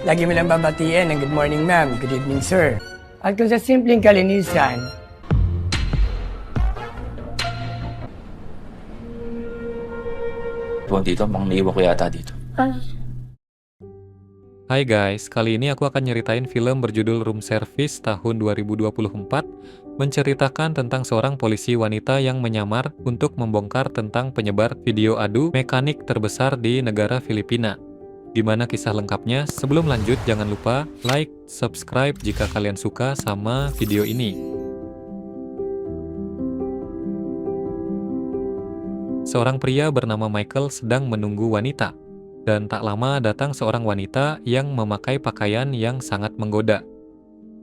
Lagi mo lang babatiin ng good morning ma'am, good evening sir. At kung sa simpleng kalinisan, Dito, mang naiwan ko yata dito. Hai guys, kali ini aku akan nyeritain film berjudul Room Service tahun 2024, menceritakan tentang seorang polisi wanita yang menyamar untuk membongkar tentang penyebar video adu mekanik terbesar di negara Filipina. Gimana kisah lengkapnya? Sebelum lanjut, jangan lupa like, subscribe jika kalian suka sama video ini. Seorang pria bernama Michael sedang menunggu wanita. Dan tak lama datang seorang wanita yang memakai pakaian yang sangat menggoda.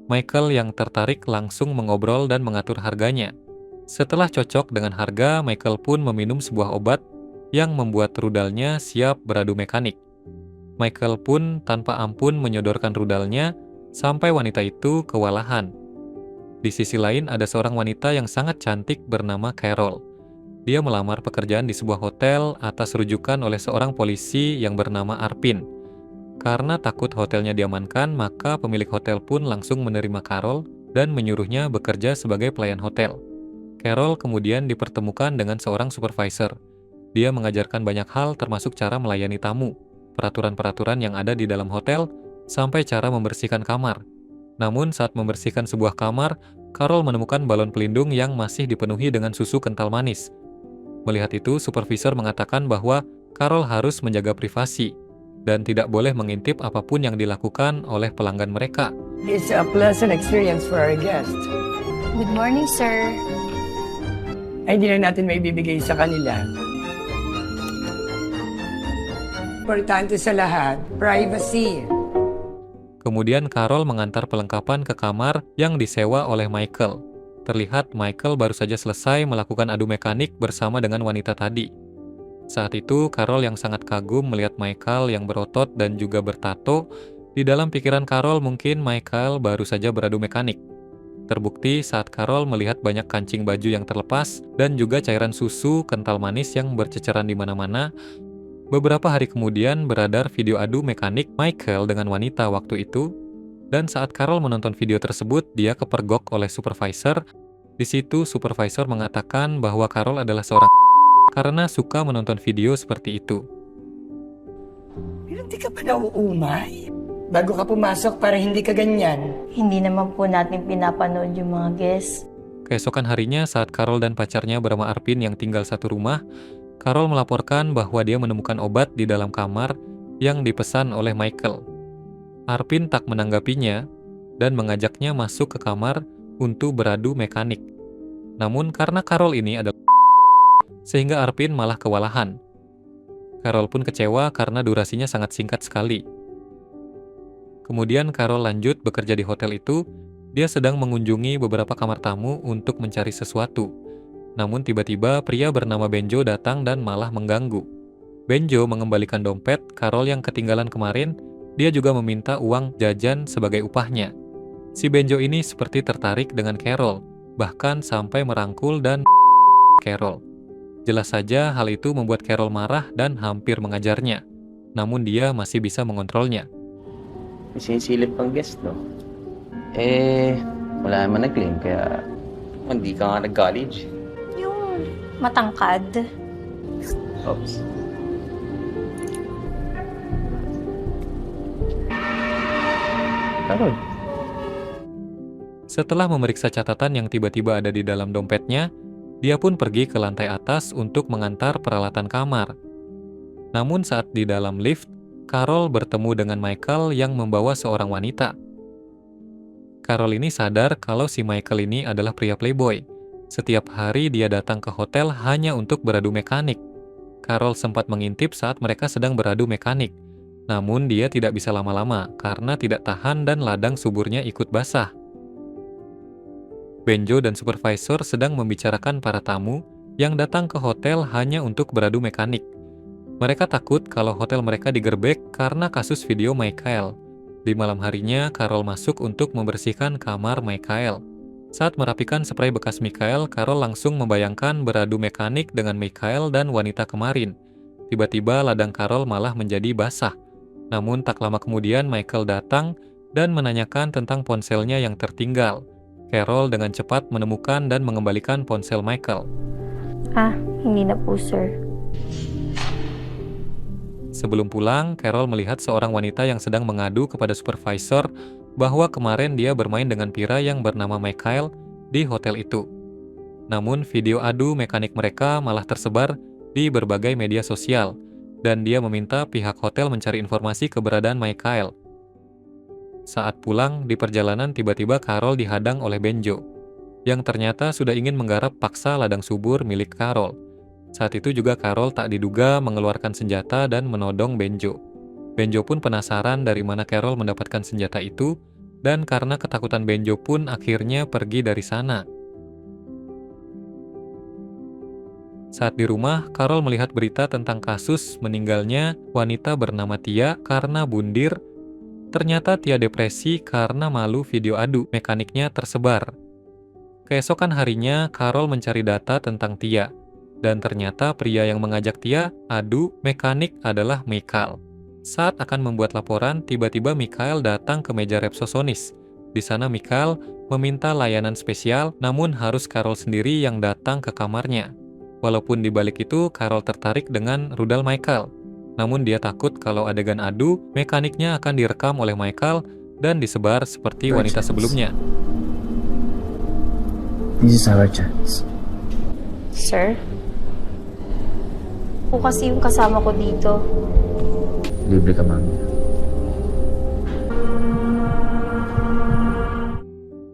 Michael yang tertarik langsung mengobrol dan mengatur harganya. Setelah cocok dengan harga, Michael pun meminum sebuah obat yang membuat rudalnya siap beradu mekanik. Michael pun tanpa ampun menyodorkan rudalnya sampai wanita itu kewalahan. Di sisi lain ada seorang wanita yang sangat cantik bernama Carol. Dia melamar pekerjaan di sebuah hotel atas rujukan oleh seorang polisi yang bernama Arpin. Karena takut hotelnya diamankan, maka pemilik hotel pun langsung menerima Carol dan menyuruhnya bekerja sebagai pelayan hotel. Carol kemudian dipertemukan dengan seorang supervisor. Dia mengajarkan banyak hal termasuk cara melayani tamu, peraturan-peraturan yang ada di dalam hotel, sampai cara membersihkan kamar. Namun saat membersihkan sebuah kamar, Carol menemukan balon pelindung yang masih dipenuhi dengan susu kental manis. Melihat itu, supervisor mengatakan bahwa Carol harus menjaga privasi dan tidak boleh mengintip apapun yang dilakukan oleh pelanggan mereka. it's a pleasant experience for our guest. Good morning, sir. Ay hindi lang natin may bibigay sa kanila. Importante sa lahat, privacy. Kemudian Carol mengantar perlengkapan ke kamar yang disewa oleh Michael. Terlihat Michael baru saja selesai melakukan adu mekanik bersama dengan wanita tadi. Saat itu, Carol yang sangat kagum melihat Michael yang berotot dan juga bertato. Di dalam pikiran Carol mungkin Michael baru saja beradu mekanik. Terbukti saat Carol melihat banyak kancing baju yang terlepas dan juga cairan susu kental manis yang berceceran di mana-mana. Beberapa hari kemudian beredar video adu mekanik Michael dengan wanita waktu itu. Dan saat Carol menonton video tersebut, dia kepergok oleh supervisor. Di situ supervisor mengatakan bahwa Carol adalah seorang karena suka menonton video seperti itu. Pero hindi ka pa nauumay. Bago ka pumasok para hindi ka ganyan. Hindi naman po natin pinapanood yung mga guests. Keesokan harinya saat Carol dan pacarnya bernama Arpin yang tinggal satu rumah, Carol melaporkan bahwa dia menemukan obat di dalam kamar yang dipesan oleh Michael. Arpin tak menanggapinya dan mengajaknya masuk ke kamar untuk beradu mekanik. Namun karena Carol ini adalah sehingga Arpin malah kewalahan. Carol pun kecewa karena durasinya sangat singkat sekali. Kemudian Carol lanjut bekerja di hotel itu. Dia sedang mengunjungi beberapa kamar tamu untuk mencari sesuatu. Namun tiba-tiba pria bernama Benjo datang dan malah mengganggu. Benjo mengembalikan dompet Carol yang ketinggalan kemarin. Dia juga meminta uang jajan sebagai upahnya. Si Benjo ini seperti tertarik dengan Carol, bahkan sampai merangkul dan Carol. Jelas saja hal itu membuat Carol marah dan hampir mengajarnya. Namun dia masih bisa mengontrolnya. Sinisilip kang guest, no? Wala naman nag-claim, kaya hindi ka nga nag-college. Yung matangkad. Oops. Carol. Setelah memeriksa catatan yang tiba-tiba ada di dalam dompetnya, dia pun pergi ke lantai atas untuk mengantar peralatan kamar. Namun saat di dalam lift, Carol bertemu dengan Michael yang membawa seorang wanita. Carol ini sadar kalau si Michael ini adalah pria playboy. Setiap hari dia datang ke hotel hanya untuk beradu mekanik. Carol sempat mengintip saat mereka sedang beradu mekanik. Namun dia tidak bisa lama-lama karena tidak tahan dan ladang suburnya ikut basah. Benjo dan supervisor sedang membicarakan para tamu yang datang ke hotel hanya untuk beradu mekanik. Mereka takut kalau hotel mereka digerebek karena kasus video Michael. Di malam harinya, Carol masuk untuk membersihkan kamar Michael. Saat merapikan spray bekas Michael, Carol langsung membayangkan beradu mekanik dengan Michael dan wanita kemarin. Tiba-tiba ladang Carol malah menjadi basah. Namun tak lama kemudian Michael datang dan menanyakan tentang ponselnya yang tertinggal. Carol dengan cepat menemukan dan mengembalikan ponsel Michael. Hindi na po, sir. Sebelum pulang, Carol melihat seorang wanita yang sedang mengadu kepada supervisor bahwa kemarin dia bermain dengan pria yang bernama Michael di hotel itu. Namun video adu mekanik mereka malah tersebar di berbagai media sosial, dan dia meminta pihak hotel mencari informasi keberadaan Michael. Saat pulang, di perjalanan tiba-tiba Carol dihadang oleh Benjo, yang ternyata sudah ingin menggarap paksa ladang subur milik Carol. Saat itu juga Carol tak diduga mengeluarkan senjata dan menodong Benjo. Benjo pun penasaran dari mana Carol mendapatkan senjata itu, dan karena ketakutan Benjo pun akhirnya pergi dari sana. Saat di rumah, Carol melihat berita tentang kasus meninggalnya wanita bernama Tia karena bundir. Ternyata Tia depresi karena malu video adu mekaniknya tersebar. Keesokan harinya, Carol mencari data tentang Tia. Dan ternyata pria yang mengajak Tia adu mekanik adalah Michael. Saat akan membuat laporan, tiba-tiba Michael datang ke meja resepsionis. Di sana Michael meminta layanan spesial, namun harus Carol sendiri yang datang ke kamarnya. Walaupun di balik itu, Carol tertarik dengan rudal Michael. Namun dia takut kalau adegan adu, mekaniknya akan direkam oleh Michael dan disebar seperti wanita sebelumnya. This is our chance. Sir? Po kasi yung kasama ko dito. Libre ka, mami.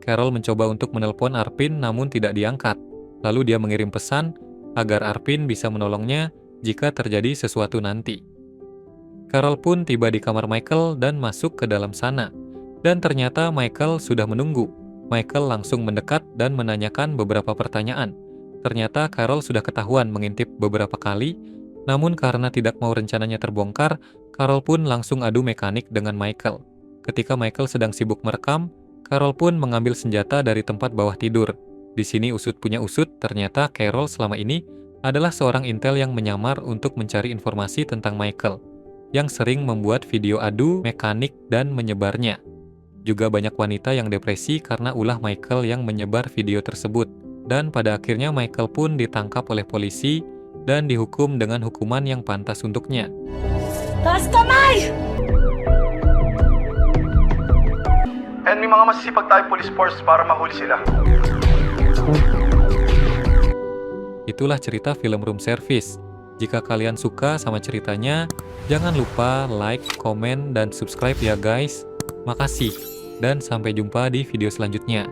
Carol mencoba untuk menelpon Arpin namun tidak diangkat. Lalu dia mengirim pesan agar Arpin bisa menolongnya jika terjadi sesuatu nanti. Carol pun tiba di kamar Michael dan masuk ke dalam sana. Dan ternyata Michael sudah menunggu. Michael langsung mendekat dan menanyakan beberapa pertanyaan. Ternyata Carol sudah ketahuan mengintip beberapa kali, namun karena tidak mau rencananya terbongkar, Carol pun langsung adu mekanik dengan Michael. Ketika Michael sedang sibuk merekam, Carol pun mengambil senjata dari tempat bawah tidur. Di sini usut punya usut, ternyata Carol selama ini adalah seorang intel yang menyamar untuk mencari informasi tentang Michael, yang sering membuat video adu mekanik dan menyebarnya. Juga banyak wanita yang depresi karena ulah Michael yang menyebar video tersebut. Dan pada akhirnya Michael pun ditangkap oleh polisi dan dihukum dengan hukuman yang pantas untuknya. Taas kamay! And may mga masisipag tayong police force para mahuli sila. Itulah cerita film Room Service. Jika kalian suka sama ceritanya, jangan lupa like, komen, dan subscribe ya guys. Makasih, dan sampai jumpa di video selanjutnya.